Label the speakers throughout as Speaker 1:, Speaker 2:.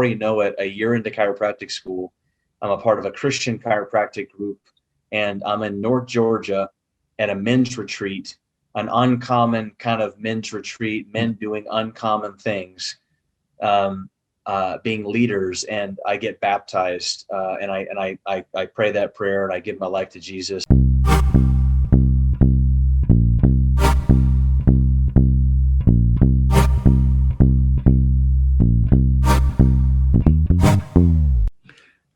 Speaker 1: you know it, a year into chiropractic school, I'm a part of a Christian chiropractic group, and I'm in North Georgia at a men's retreat, an uncommon kind of men's retreat, men doing uncommon things, being leaders, and I get baptized, and I pray that prayer and I give my life to Jesus.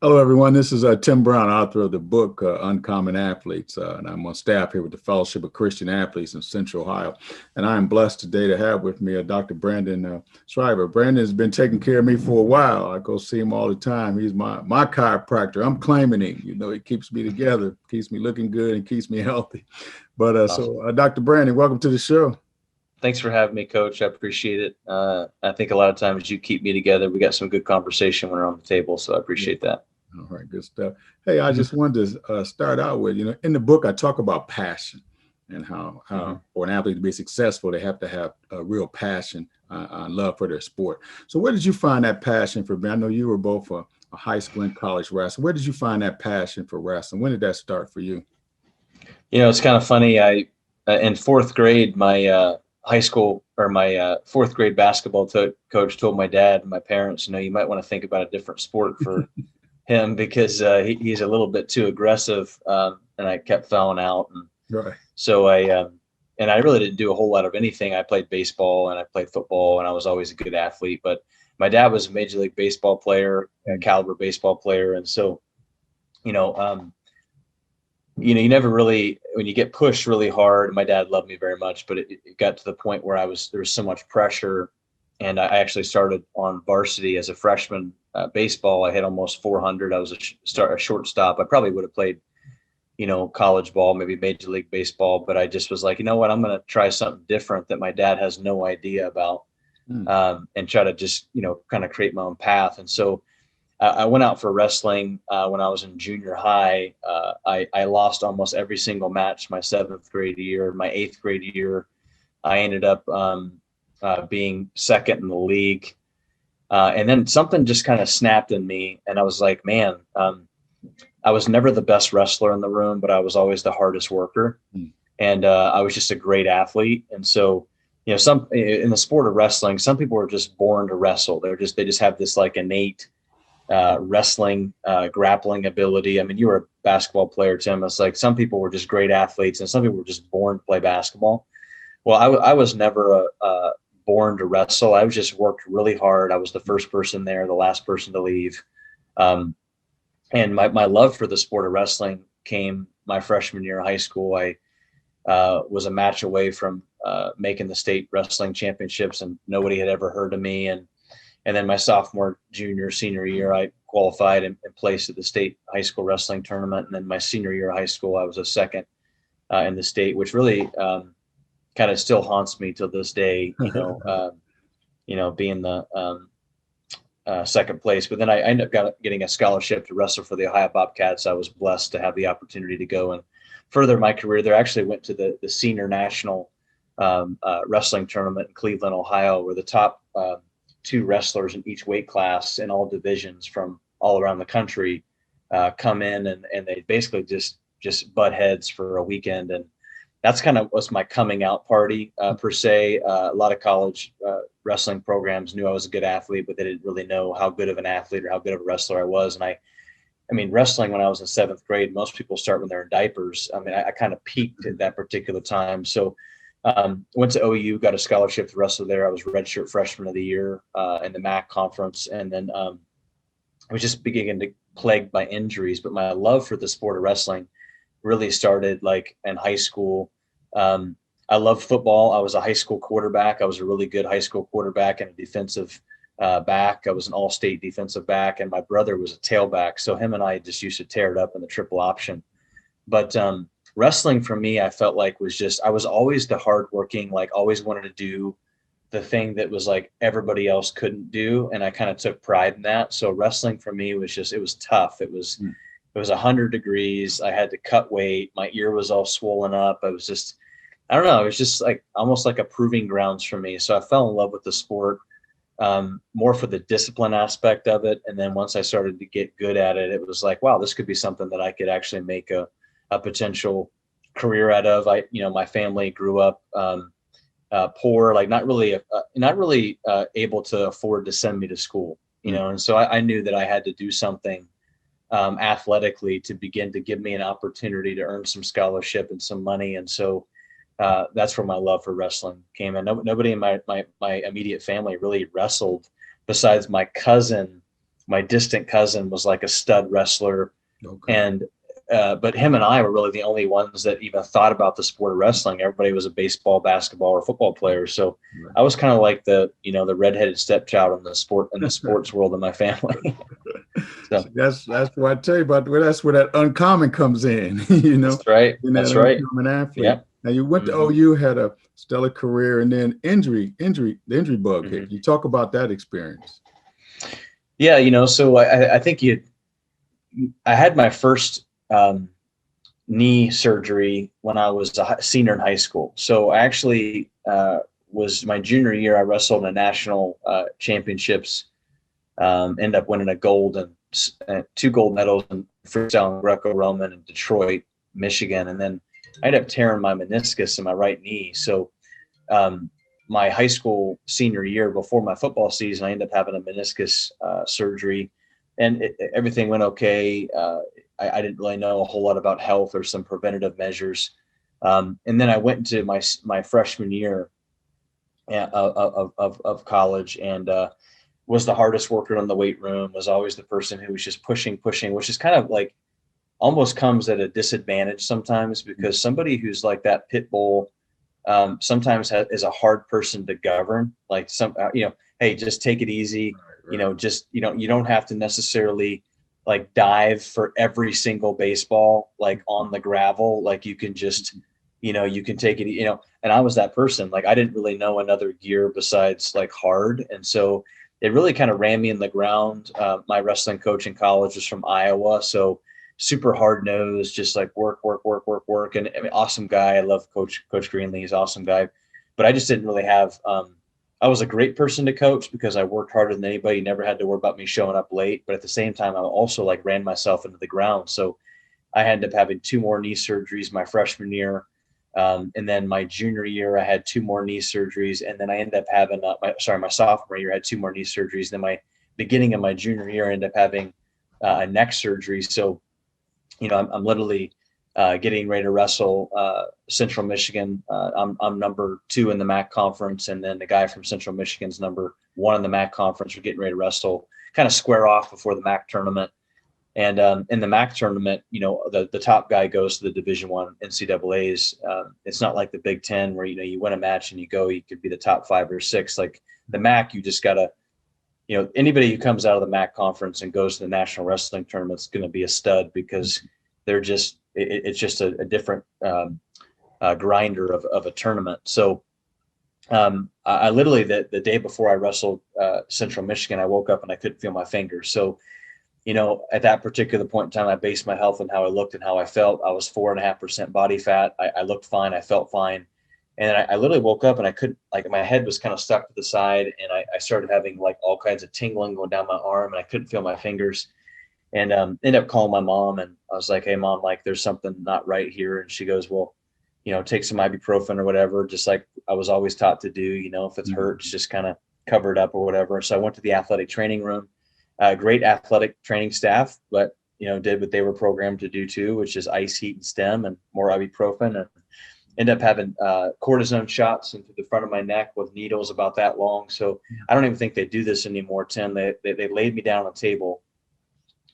Speaker 2: Hello, everyone. This is Tim Brown, author of the book, Uncommon Athletes, and I'm on staff here with the Fellowship of Christian Athletes in Central Ohio. And I am blessed today to have with me Dr. Brandon Shriver. Brandon's been taking care of me for a while. I go see him all the time. He's my chiropractor. I'm claiming him. You know, he keeps me together, keeps me looking good, and keeps me healthy. But awesome. Dr. Brandon, welcome to the show.
Speaker 1: Thanks for having me, Coach. I appreciate it. I think a lot of times you keep me together. We got some good conversation when we're on the table, so I appreciate that.
Speaker 2: All right, good stuff. Hey, I just wanted to start out with, in the book, I talk about passion and how for an athlete to be successful, they have to have a real passion and love for their sport. So where did you find that passion for? I know you were both a high school and college wrestler. Where did you find that passion for wrestling? When did that start for you?
Speaker 1: It's kind of funny. In fourth grade, my high school or my fourth grade basketball coach told my dad and my parents, you might want to think about a different sport for him because he's a little bit too aggressive, and I kept fouling out. And
Speaker 2: right.
Speaker 1: So I really didn't do a whole lot of anything. I played baseball and I played football, and I was always a good athlete. But my dad was a Major League Baseball player, a caliber baseball player, and so you never really, when you get pushed really hard. My dad loved me very much, but it got to the point where there was so much pressure, and I actually started on varsity as a freshman. Baseball, I hit almost 400. I was a shortstop. I probably would have played, college ball, maybe Major League Baseball, but I just was like, you know what, I'm going to try something different that my dad has no idea about, and try to just, kind of create my own path. And so I went out for wrestling when I was in junior high. I lost almost every single match my 7th grade year. My 8th grade year, I ended up being second in the league. And then something just kind of snapped in me, and I was like, man, I was never the best wrestler in the room, but I was always the hardest worker. And I was just a great athlete. And so, some in the sport of wrestling, some people are just born to wrestle. They just have this like innate wrestling, grappling ability. I mean, you were a basketball player, Tim. It's like some people were just great athletes, and some people were just born to play basketball. Well, I was never born to wrestle. I was just worked really hard. I was the first person there, the last person to leave. And my love for the sport of wrestling came my freshman year of high school. I was a match away from making the state wrestling championships, and nobody had ever heard of me. And then my sophomore, junior, senior year, I qualified and placed at the state high school wrestling tournament. And then my senior year of high school, I was a second in the state, which really kind of still haunts me till this day, being the second place. But then I ended up getting a scholarship to wrestle for the Ohio Bobcats. I was blessed to have the opportunity to go and further my career there. I actually went to the senior national wrestling tournament in Cleveland, Ohio, where the top 2 wrestlers in each weight class in all divisions from all around the country come in, and they basically just butt heads for a weekend. And that's kind of was my coming out party, per se. A lot of college wrestling programs knew I was a good athlete, but they didn't really know how good of an athlete or how good of a wrestler I was. And I mean, wrestling when I was in 7th grade, most people start when they're in diapers. I mean, I kind of peaked at that particular time. So went to OU, got a scholarship to wrestle there. I was redshirt freshman of the year in the MAC conference. And then I was just beginning to plagued by injuries, but my love for the sport of wrestling really started like in high school. I loved football. I was a high school quarterback. I was a really good high school quarterback and a defensive back. I was an all-state defensive back, and my brother was a tailback. So him and I just used to tear it up in the triple option. But wrestling for me, I felt like I was always the hardworking, like always wanted to do the thing that was like everybody else couldn't do. And I kind of took pride in that. So wrestling for me was it was tough. It was 100 degrees. I had to cut weight. My ear was all swollen up. I don't know. It was just like almost like a proving grounds for me. So I fell in love with the sport. more for the discipline aspect of it. And then once I started to get good at it, it was like, wow, this could be something that I could actually make a potential career out of. My family grew up poor, like not really able to afford to send me to school, and so I knew that I had to do something athletically to begin to give me an opportunity to earn some scholarship and some money. And so that's where my love for wrestling came in. Nobody in my immediate family really wrestled besides my cousin. My distant cousin was like a stud wrestler.
Speaker 2: Okay.
Speaker 1: And but him and I were really the only ones that even thought about the sport of wrestling. Everybody was a baseball, basketball, or football player. So
Speaker 2: Right.
Speaker 1: I was kind of like the redheaded stepchild in the sports world in my family. So
Speaker 2: that's what I tell you about. Well, that's where that uncommon comes in.
Speaker 1: that's right.
Speaker 2: Being that
Speaker 1: That's right.
Speaker 2: uncommon athlete.
Speaker 1: Yeah.
Speaker 2: Now you went to OU, had a stellar career, and then the injury bug hit. You talk about that experience.
Speaker 1: Yeah, so I think I had my first knee surgery when I was a senior in high school. So I actually was my junior year. I wrestled in national championships. Ended up winning a gold and 2 gold medals in freestyle and Greco-Roman in Detroit, Michigan, and then I ended up tearing my meniscus in my right knee. So my high school senior year, before my football season, I ended up having a meniscus surgery, and everything went okay. I didn't really know a whole lot about health or some preventative measures. And then I went into my freshman year of college, and was the hardest worker in the weight room, was always the person who was just pushing, which is kind of like almost comes at a disadvantage sometimes, because somebody who's like that pit bull sometimes is a hard person to govern. Like hey, just take it easy.
Speaker 2: Right.
Speaker 1: Just, you don't have to necessarily like dive for every single baseball, like on the gravel. Like you can just, you can take it, and I was that person. Like I didn't really know another gear besides like hard. And so it really kind of ran me in the ground. My wrestling coach in college was from Iowa. So super hard nosed, just like work. And I mean, awesome guy. I love Coach Greenlee. He's an awesome guy. But I just didn't really have, I was a great person to coach because I worked harder than anybody, never had to worry about me showing up late. But at the same time, I also like ran myself into the ground. So I ended up having 2 more knee surgeries my freshman year. And then my junior year, I had 2 more knee surgeries. And then I ended up having, my sophomore year, I had 2 more knee surgeries. Then my beginning of my junior year, I ended up having a neck surgery. So, I'm literally getting ready to wrestle Central Michigan. I'm number 2 in the MAC conference. And then the guy from Central Michigan's number 1 in the MAC conference. We're getting ready to wrestle, kind of square off before the MAC tournament. And in the MAC tournament, the top guy goes to the Division I NCAAs. It's not like the Big Ten where, you win a match and you could be the top 5 or 6. Like the MAC, you just got to, anybody who comes out of the MAC conference and goes to the National Wrestling Tournament is going to be a stud, because it's just a different grinder of a tournament. So I literally, the day before I wrestled Central Michigan, I woke up and I couldn't feel my fingers. So at that particular point in time, I based my health on how I looked and how I felt. I was 4.5% body fat. I looked fine. I felt fine. And I literally woke up and I couldn't, like, my head was kind of stuck to the side, and I started having like all kinds of tingling going down my arm, and I couldn't feel my fingers, and ended up calling my mom, and I was like, hey mom, like there's something not right here. And she goes, well, take some ibuprofen or whatever, just like I was always taught to do. If it hurts, just kind of cover it up or whatever. So I went to the athletic training room. Great athletic training staff, but did what they were programmed to do too, which is ice, heat, and stem, and more ibuprofen, and ended up having cortisone shots into the front of my neck with needles about that long. So I don't even think they do this anymore, Tim. They laid me down on a table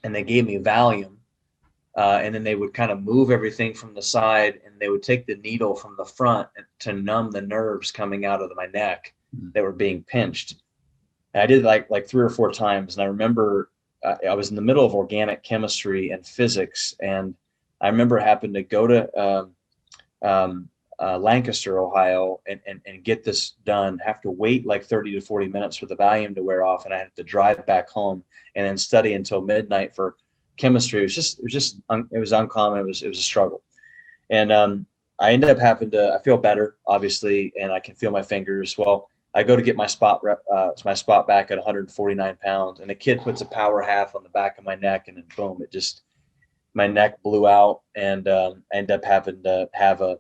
Speaker 1: and they gave me Valium, and then they would kind of move everything from the side, and they would take the needle from the front to numb the nerves coming out of my neck that were being pinched. And I did like 3 or 4 times. And I remember I was in the middle of organic chemistry and physics. And I remember having to go to Lancaster, Ohio, and get this done, have to wait like 30 to 40 minutes for the Valium to wear off. And I had to drive back home and then study until midnight for chemistry. It was uncommon. It was a struggle. And I ended up having to, I feel better, obviously, and I can feel my fingers. Well, I go to get my spot back at 149 pounds, and a kid puts a power half on the back of my neck, and then boom, my neck blew out, and I ended up having to have a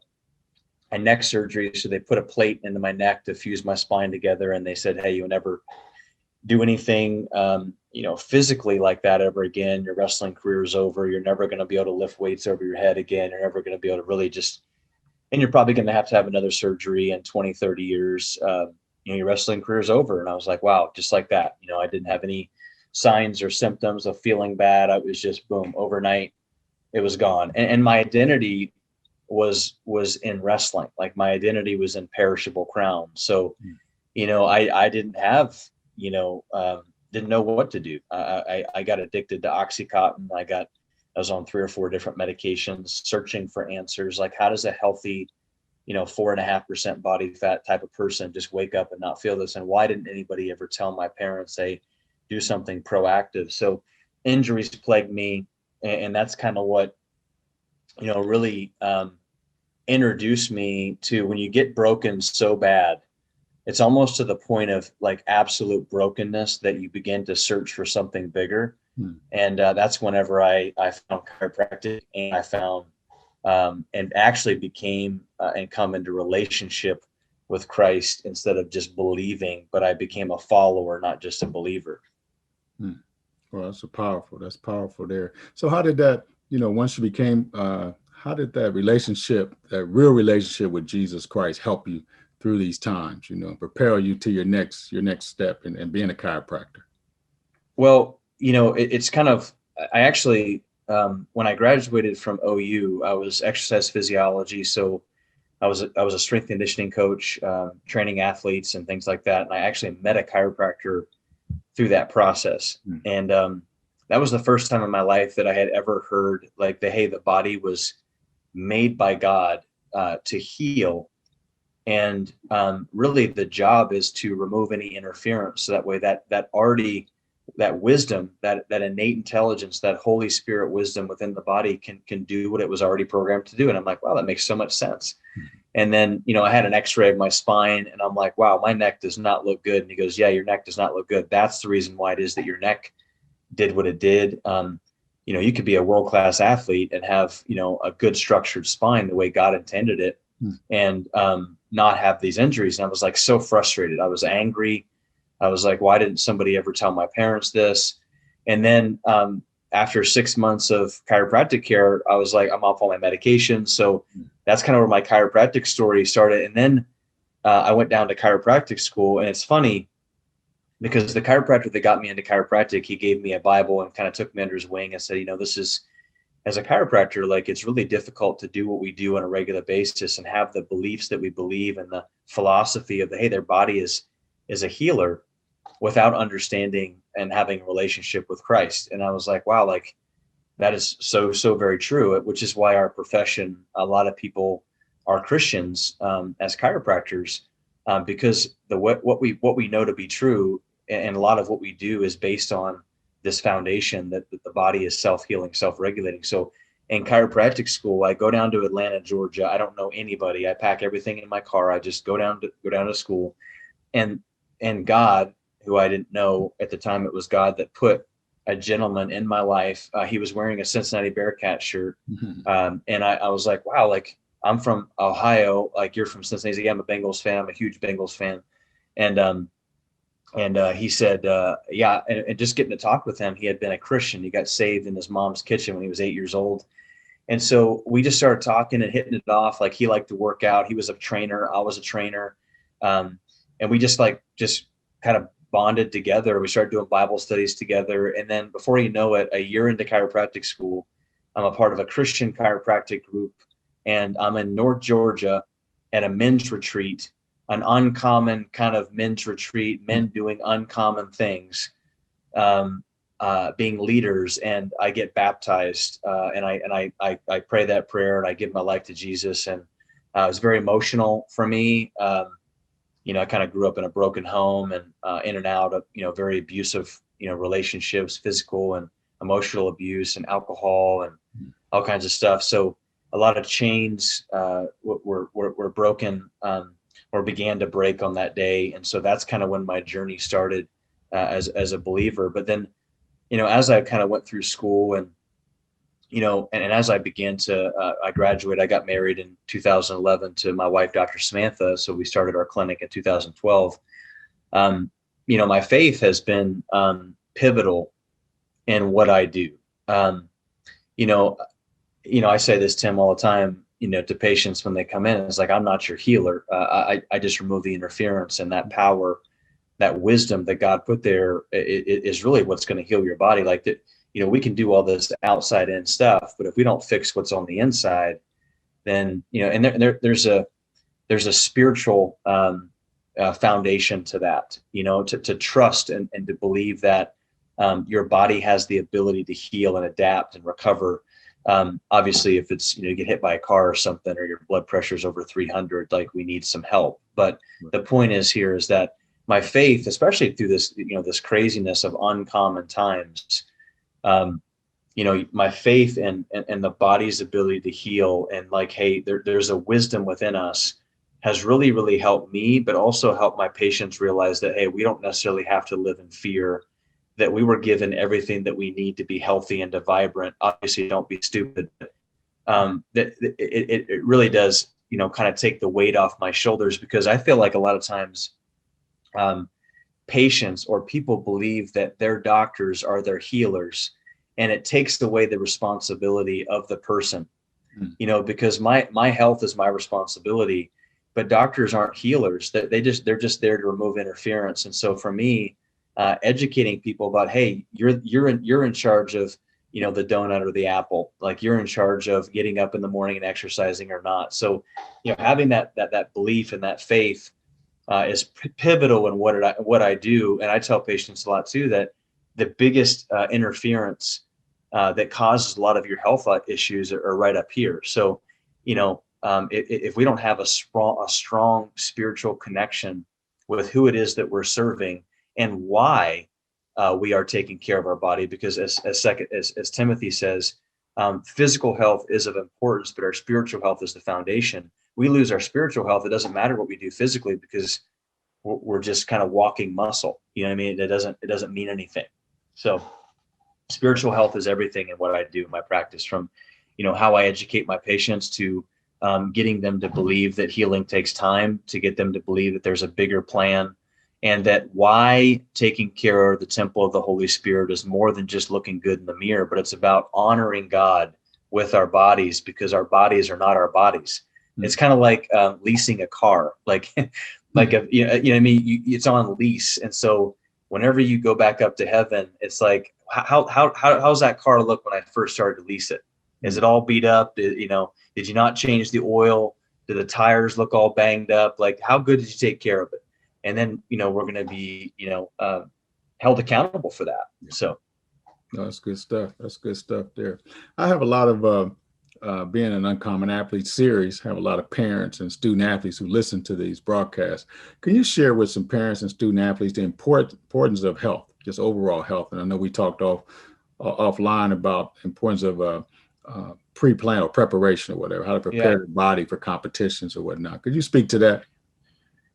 Speaker 1: neck surgery. So they put a plate into my neck to fuse my spine together, and they said, "Hey, you'll never do anything, physically like that ever again. Your wrestling career is over. You're never going to be able to lift weights over your head again. You're never going to be able to really and you're probably going to have another surgery in 20, 30 years. Your wrestling career is over." And I was like, wow, just like that. I didn't have any signs or symptoms of feeling bad. I was just boom, overnight, it was gone. And my identity was in wrestling. Like my identity was in Perishable Crown. So, I didn't have, didn't know what to do. I got addicted to Oxycontin. I was on 3 or 4 different medications, searching for answers. Like, how does a healthy, 4.5% body fat type of person just wake up and not feel this? And why didn't anybody ever tell my parents, say, do something proactive? So injuries plagued me. And that's kind of what, really introduced me to, when you get broken so bad, it's almost to the point of like absolute brokenness that you begin to search for something bigger. And that's whenever I found chiropractic, and I found and actually became and come into relationship with Christ instead of just believing, but I became a follower, not just a believer.
Speaker 2: Well, that's powerful there. So how did that, once you became, how did that real relationship with Jesus Christ help you through these times, prepare you to your next step and being a chiropractor?
Speaker 1: Well, it's kind of, I actually, when I graduated from OU, I was exercise physiology. So I was a strength conditioning coach, training athletes and things like that. And I actually met a chiropractor through that process. And that was the first time in my life that I had ever heard like the body was made by God to heal. And really the job is to remove any interference. So that way that wisdom, that innate intelligence, that Holy Spirit wisdom within the body can do what it was already programmed to do. And I'm like, wow, that makes so much sense. And then, I had an x-ray of my spine, and I'm like, wow, my neck does not look good. And he goes, yeah, your neck does not look good. That's the reason why it is that your neck did what it did. You could be a world-class athlete and have, a good structured spine the way God intended it, and not have these injuries. And I was like, so frustrated. I was angry. I was like, why didn't somebody ever tell my parents this? And then after 6 months of chiropractic care, I was like, I'm off all my medications. So that's kind of where my chiropractic story started. And then I went down to chiropractic school. And it's funny because the chiropractor that got me into chiropractic, he gave me a Bible and kind of took me under his wing and said, this is, as a chiropractor, like, it's really difficult to do what we do on a regular basis and have the beliefs that we believe and the philosophy of their body is a healer, without understanding and having a relationship with Christ. And I was like, wow, like that is so very true, which is why our profession, a lot of people are Christians as chiropractors, because what we know to be true, and a lot of what we do is based on this foundation that the body is self-healing, self-regulating. So in chiropractic school, I go down to Atlanta, Georgia. I don't know anybody. I pack everything in my car. I just go down to school, and God, who I didn't know at the time, it was God that put a gentleman in my life. He was wearing a Cincinnati Bearcat shirt. And I was like, wow, like I'm from Ohio. Like, you're from Cincinnati. Yeah, I'm a Bengals fan. I'm a huge Bengals fan. And he said, yeah. And just getting to talk with him, he had been a Christian. He got saved in his mom's kitchen when he was 8 years old. And so we just started talking and hitting it off. Like, he liked to work out. He was a trainer. I was a trainer. And we just kind of bonded together. We started doing Bible studies together. And then before you know it, a year into chiropractic school, I'm a part of a Christian chiropractic group, and I'm in North Georgia at a men's retreat, an uncommon kind of men's retreat, men doing uncommon things, being leaders. And I get baptized, and I pray that prayer, and I give my life to Jesus. And it was very emotional for me. I kind of grew up in a broken home, and in and out of, very abusive, relationships, physical and emotional abuse, and alcohol, and all kinds of stuff. So a lot of chains were broken. or began to break on that day. And so that's kind of when my journey started as a believer. But then, as I kind of went through school and, and as I began to, I graduated, I got married in 2011 to my wife, Dr. Samantha. So we started our clinic in 2012. My faith has been pivotal in what I do. Um, you know, I say this, Tim, all the time, to patients when they come in. It's like, I'm not your healer. I just remove the interference, and that power, that wisdom that God put there is really what's going to heal your body. Like that, we can do all this outside in stuff, but if we don't fix what's on the inside, then, and there's a spiritual foundation to that, to trust and to believe that your body has the ability to heal and adapt and recover. Obviously, if it's, you get hit by a car or something, or your blood pressure is over 300, like, we need some help. But the point is here is that my faith, especially through this, this craziness of uncommon times, my faith and the body's ability to heal, and like, hey, there's a wisdom within us, has really, really helped me, but also helped my patients realize that, hey, we don't necessarily have to live in fear, that we were given everything that we need to be healthy and to vibrant. Obviously, don't be stupid. That it really does, kind of take the weight off my shoulders, because I feel like a lot of times patients or people believe that their doctors are their healers, and it takes away the responsibility of the person, because my health is my responsibility, but doctors aren't healers. They're just there to remove interference. And so for me, educating people about, hey, you're in charge of, the donut or the apple. Like, you're in charge of getting up in the morning and exercising or not. So, having that belief and that faith is pivotal in what I do. And I tell patients a lot too, that the biggest interference that causes a lot of your health issues are right up here. So, if we don't have a strong spiritual connection with who it is that we're serving and why we are taking care of our body, because as Timothy says, physical health is of importance, but our spiritual health is the foundation. We lose our spiritual health, it doesn't matter what we do physically, because we're just kind of walking muscle. You know what I mean? It doesn't mean anything. So spiritual health is everything in what I do in my practice, from, how I educate my patients, to getting them to believe that healing takes time, to get them to believe that there's a bigger plan, and that why taking care of the temple of the Holy Spirit is more than just looking good in the mirror, but it's about honoring God with our bodies, because our bodies are not our bodies. It's kind of like leasing a car, like like what I mean, it's on lease. And so whenever you go back up to heaven, it's like, how's that car look when I first started to lease it? Is it all beat up? Did you not change the oil? Do the tires look all banged up? Like, how good did you take care of it? And then, we're going to be, held accountable for that. So.
Speaker 2: No, that's good stuff. That's good stuff there. I have a lot of, being an Uncommon Athlete series, have a lot of parents and student athletes who listen to these broadcasts. Can you share with some parents and student athletes the importance of health, just overall health? And I know we talked offline about the importance of pre-plan or preparation or whatever, how to prepare the body for competitions or whatnot. Could you speak to that?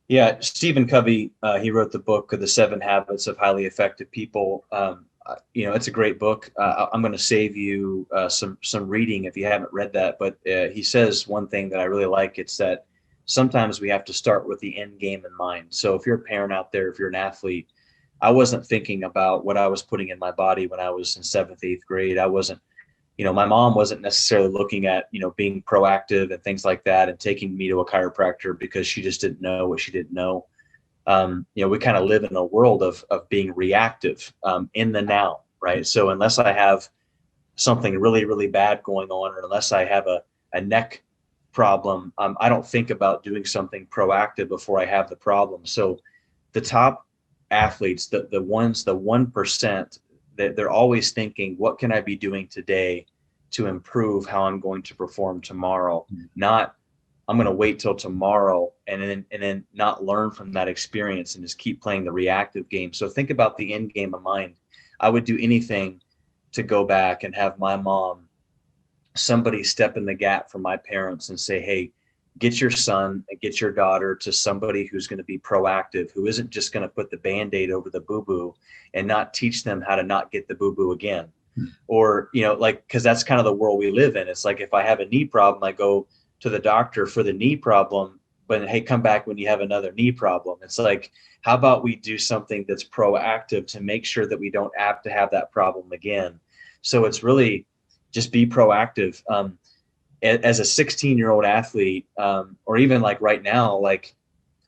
Speaker 1: Yeah, Stephen Covey, he wrote the book, The 7 Habits of Highly Effective People. It's a great book. I'm going to save you some reading if you haven't read that. But he says one thing that I really like. It's that sometimes we have to start with the end game in mind. So if you're a parent out there, if you're an athlete, I wasn't thinking about what I was putting in my body when I was in 7th, 8th grade. I wasn't, my mom wasn't necessarily looking at, being proactive and things like that, and taking me to a chiropractor, because she just didn't know what she didn't know. We kind of live in a world of being reactive in the now, right? So unless I have something really, really bad going on, or unless I have a neck problem, I don't think about doing something proactive before I have the problem. So the top athletes, the 1%, that they're always thinking, what can I be doing today to improve how I'm going to perform tomorrow? Not, I'm going to wait till tomorrow and then not learn from that experience and just keep playing the reactive game. So think about the end game of mind. I would do anything to go back and have my mom, somebody step in the gap for my parents and say, hey, get your son and get your daughter to somebody who's going to be proactive, who isn't just going to put the Band-Aid over the boo-boo and not teach them how to not get the boo-boo again. Or, like, because that's kind of the world we live in. It's like, if I have a knee problem, I go to the doctor for the knee problem, but hey, come back when you have another knee problem. It's like, how about we do something that's proactive to make sure that we don't have to have that problem again? So it's really just be proactive. As a 16-year-old athlete, or even like right now, like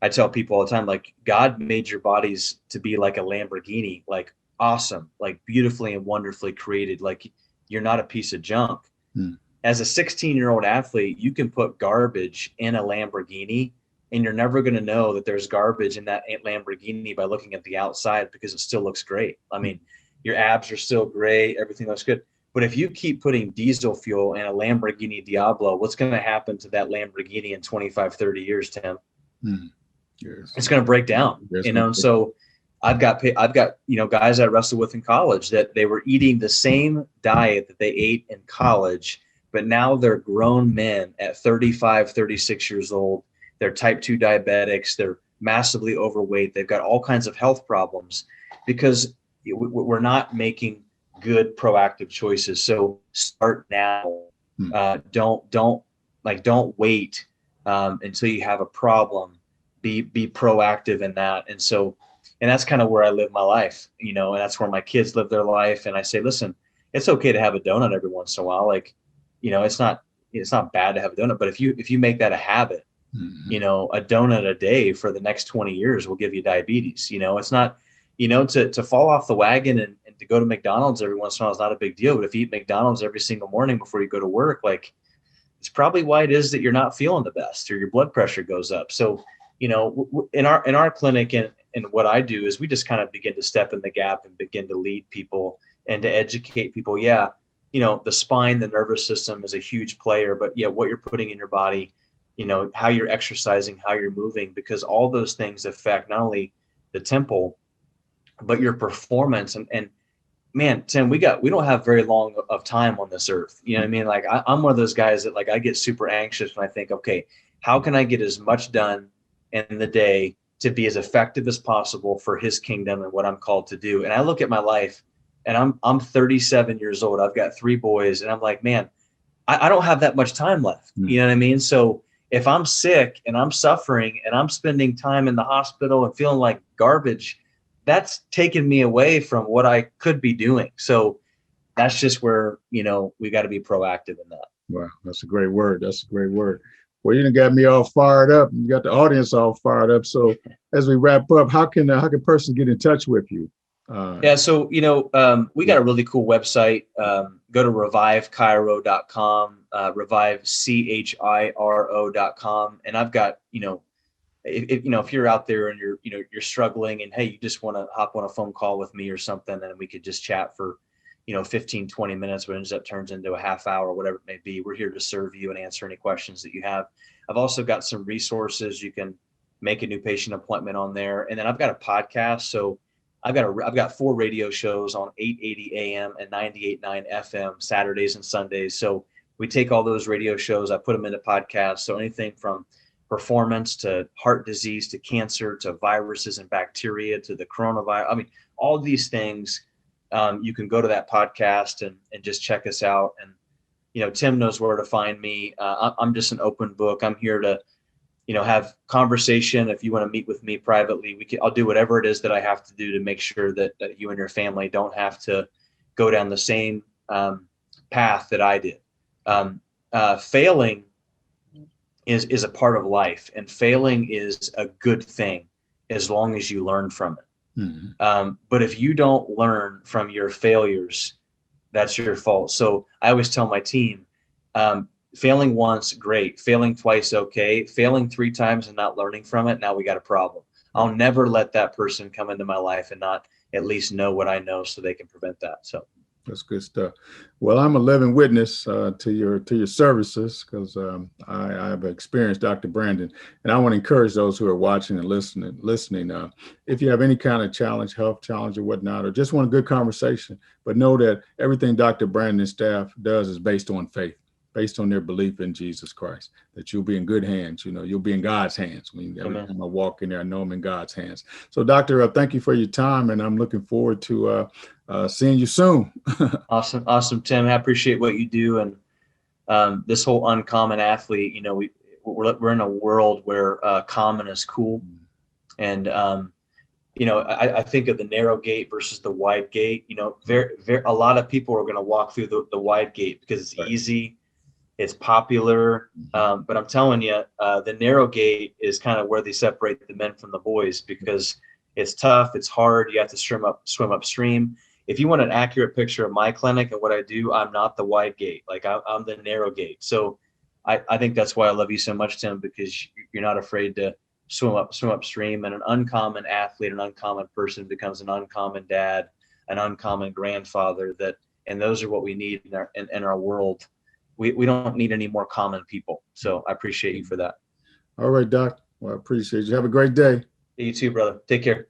Speaker 1: I tell people all the time, like, God made your bodies to be like a Lamborghini, like awesome, like beautifully and wonderfully created. Like, you're not a piece of junk. As a 16-year-old athlete, you can put garbage in a Lamborghini and you're never going to know that there's garbage in that Lamborghini by looking at the outside, because it still looks great. I mean, your abs are still great. Everything looks good. But if you keep putting diesel fuel in a Lamborghini Diablo, what's going to happen to that Lamborghini in 25, 30 years, Tim?
Speaker 2: Yes.
Speaker 1: It's going to break down, And so I've got, guys I wrestled with in college that they were eating the same diet that they ate in college, but now they're grown men at 35, 36 years old. They're type 2 diabetics. They're massively overweight. They've got all kinds of health problems because we're not making good proactive choices. So start now. Don't wait until you have a problem. Be proactive in that. And that's kind of where I live my life, and that's where my kids live their life. And I say, listen, it's okay to have a donut every once in a while. Like, it's not bad to have a donut, but if you make that a habit, a donut a day for the next 20 years will give you diabetes. It's not, to fall off the wagon and to go to McDonald's every once in a while is not a big deal. But if you eat McDonald's every single morning before you go to work, like, it's probably why it is that you're not feeling the best or your blood pressure goes up. So, in our clinic and what I do is we just kind of begin to step in the gap and begin to lead people and to educate people. Yeah. The spine, the nervous system is a huge player, but yeah, what you're putting in your body, how you're exercising, how you're moving, because all those things affect not only the temple, but your performance. And man, Tim, we don't have very long of time on this earth. You know what I mean? Like, I'm one of those guys that, like, I get super anxious when I think, okay, how can I get as much done in the day to be as effective as possible for his kingdom and what I'm called to do? And I look at my life and I'm 37 years old. I've got 3 boys and I'm like, man, I don't have that much time left. You know what I mean? So if I'm sick and I'm suffering and I'm spending time in the hospital and feeling like garbage, that's taken me away from what I could be doing. So that's just where, we got to be proactive in that.
Speaker 2: Wow. That's a great word. Well, you done got me all fired up. You got the audience all fired up. So as we wrap up, how can persons get in touch with you?
Speaker 1: So, we got a really cool website. Go to revivechiro.com, revivechiro.com. And I've got, if you're out there and you're struggling and, hey, you just want to hop on a phone call with me or something, and we could just chat for, 15, 20 minutes, but ends up turns into a half hour, whatever it may be. We're here to serve you and answer any questions that you have. I've also got some resources. You can make a new patient appointment on there. And then I've got a podcast. So I've got 4 radio shows on 880 AM and 98.9 FM Saturdays and Sundays. So we take all those radio shows, I put them into podcasts. So anything from performance to heart disease to cancer to viruses and bacteria to the coronavirus. I mean, all these things, you can go to that podcast and just check us out. And, Tim knows where to find me. I'm just an open book. I'm here to, have conversation. If you want to meet with me privately, I'll do whatever it is that I have to do to make sure that you and your family don't have to go down the same path that I did. Failing is a part of life, and failing is a good thing as long as you learn from it. But if you don't learn from your failures, that's your fault. So I always tell my team, failing once, great. Failing twice, okay. Failing 3 times and not learning from it, now we got a problem. I'll never let that person come into my life and not at least know what I know so they can prevent that. So
Speaker 2: that's good stuff. Well, I'm a living witness to your services, because I've experienced Dr. Brandon, and I want to encourage those who are watching and listening. If you have any kind of challenge, health challenge or whatnot, or just want a good conversation, but know that everything Dr. Brandon's staff does is based on faith. based on their belief in Jesus Christ, that you'll be in good hands. You'll be in God's hands. I mean, every time I walk in there, I know I'm in God's hands. So, Doctor, thank you for your time, and I'm looking forward to seeing you soon.
Speaker 1: Awesome, Tim. I appreciate what you do, and this whole uncommon athlete. We're in a world where common is cool, and I think of the narrow gate versus the wide gate. A lot of people are going to walk through the wide gate because it's easy, it's popular. But I'm telling you, the narrow gate is kind of where they separate the men from the boys, because it's tough, it's hard. You have to swim upstream. If you want an accurate picture of my clinic and what I do, I'm not the wide gate. Like I'm the narrow gate. So I think that's why I love you so much, Tim, because you're not afraid to swim upstream. And an uncommon athlete, an uncommon person becomes an uncommon dad, an uncommon grandfather. And those are what we need in our world. We don't need any more common people. So I appreciate you for that.
Speaker 2: All right, Doc. Well, I appreciate you. Have a great day.
Speaker 1: You too, brother. Take care.